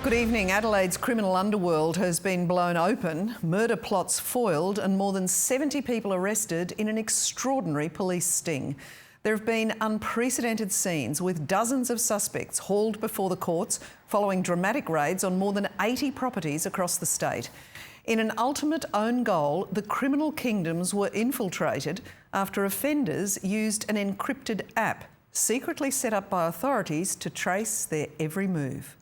Good evening. Adelaide's criminal underworld has been blown open, murder plots foiled and more than 70 people arrested in an extraordinary police sting. There have been unprecedented scenes with dozens of suspects hauled before the courts following dramatic raids on more than 80 properties across the state. In an ultimate own goal, the criminal kingdoms were infiltrated after offenders used an encrypted app secretly set up by authorities to trace their every move.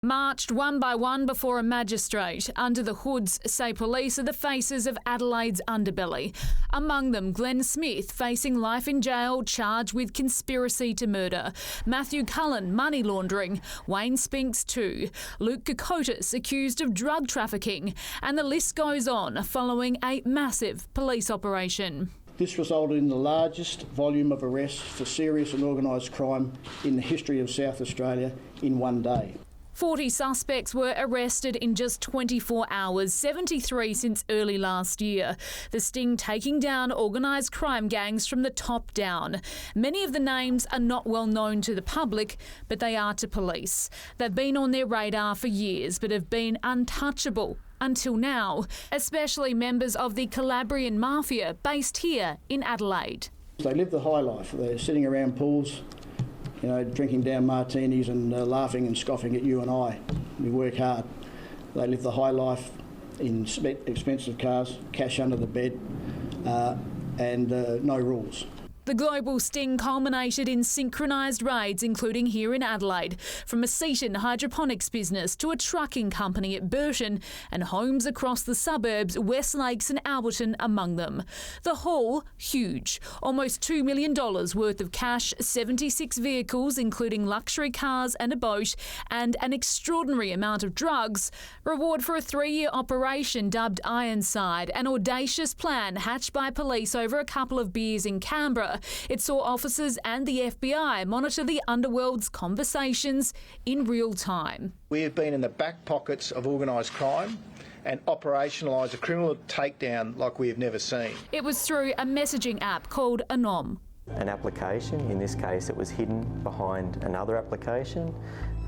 Marched one by one before a magistrate, under the hoods, say police, are the faces of Adelaide's underbelly. Among them, Glenn Smith, facing life in jail, charged with conspiracy to murder. Matthew Cullen, money laundering. Wayne Spinks too. Luke Kokotis, accused of drug trafficking. And the list goes on, following a massive police operation. This resulted in the largest volume of arrests for serious and organised crime in the history of South Australia in one day. 40 suspects were arrested in just 24 hours, 73 since early last year. The sting taking down organised crime gangs from the top down. Many of the names are not well known to the public, but they are to police. They've been on their radar for years, but have been untouchable until now, especially members of the Calabrian Mafia based here in Adelaide. They live the high life. They're sitting around pools, drinking down martinis and laughing and scoffing at you and I. We work hard. They live the high life in expensive cars, cash under the bed, and no rules. The global sting culminated in synchronised raids, including here in Adelaide, from a Seaton hydroponics business to a trucking company at Burton and homes across the suburbs, West Lakes and Alberton among them. The haul, huge. Almost $2 million worth of cash, 76 vehicles, including luxury cars and a boat, and an extraordinary amount of drugs. Reward for a 3-year operation dubbed Ironside, an audacious plan hatched by police over a couple of beers in Canberra. It saw officers and the FBI monitor the underworld's conversations in real time. We have been in the back pockets of organised crime and operationalised a criminal takedown like we have never seen. It was through a messaging app called Anom. An application, in this case it was hidden behind another application,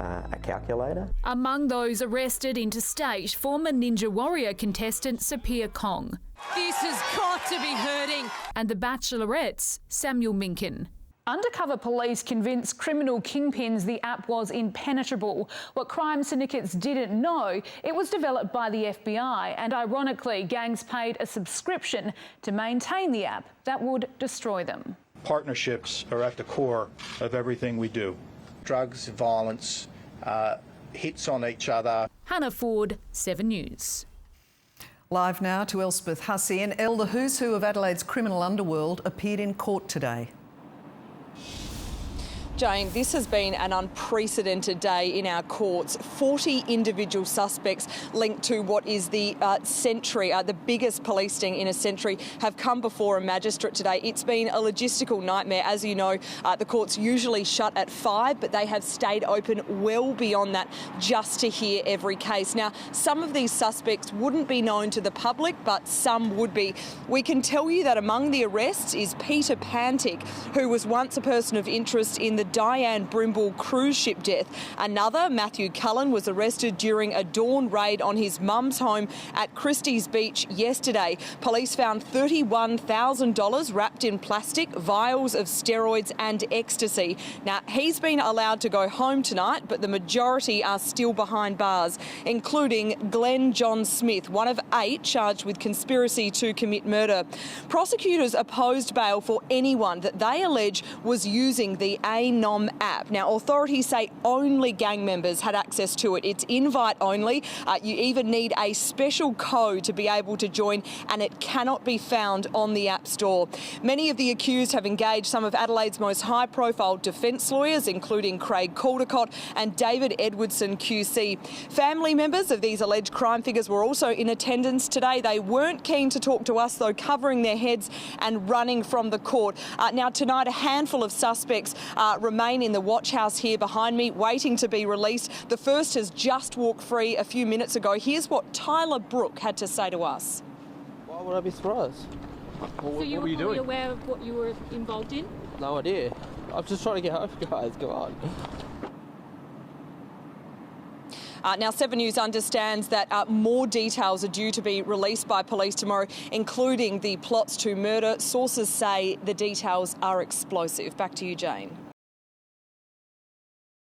a calculator. Among those arrested interstate, former Ninja Warrior contestant Sapir Kong. This has got to be hurting. And The Bachelorette's Samuel Minkin. Undercover police convinced criminal kingpins the app was impenetrable. What crime syndicates didn't know, it was developed by the FBI, and ironically, gangs paid a subscription to maintain the app that would destroy them. Partnerships are at the core of everything we do. Drugs, violence, hits on each other. Hannah Foord, 7 News. Live now to Elspeth Hussey. And the who's who of Adelaide's criminal underworld appeared in court today. Jane, this has been an unprecedented day in our courts. 40 individual suspects linked to what is the the biggest police sting in a century, have come before a magistrate today. It's been a logistical nightmare. As you know, the courts usually shut at 5, but they have stayed open well beyond that just to hear every case. Now, some of these suspects wouldn't be known to the public, but some would be. We can tell you that among the arrests is Peter Pantic, who was once a person of interest in the Diane Brimble cruise ship death. Another, Matthew Cullen, was arrested during a dawn raid on his mum's home at Christie's Beach yesterday. Police found $31,000 wrapped in plastic, vials of steroids and ecstasy. Now, he's been allowed to go home tonight, but the majority are still behind bars, including Glenn John Smith, one of 8 charged with conspiracy to commit murder. Prosecutors opposed bail for anyone that they allege was using the Anom app. Now, authorities say only gang members had access to it. It's invite only. You even need a special code to be able to join, and it cannot be found on the App Store. Many of the accused have engaged some of Adelaide's most high-profile defence lawyers, including Craig Caldecott and David Edwardson QC. Family members of these alleged crime figures were also in attendance today. They weren't keen to talk to us, though, covering their heads and running from the court. Now, tonight, a handful of suspects remain in the watch house here behind me, waiting to be released. The first has just walked free a few minutes ago. Here's what Tyler Brooke had to say to us. Why would I be surprised? So you were fully aware of what you were involved in? No idea. I'm just trying to get home, guys. Go on. Now, 7 News understands that more details are due to be released by police tomorrow, including the plots to murder. Sources say the details are explosive. Back to you, Jane.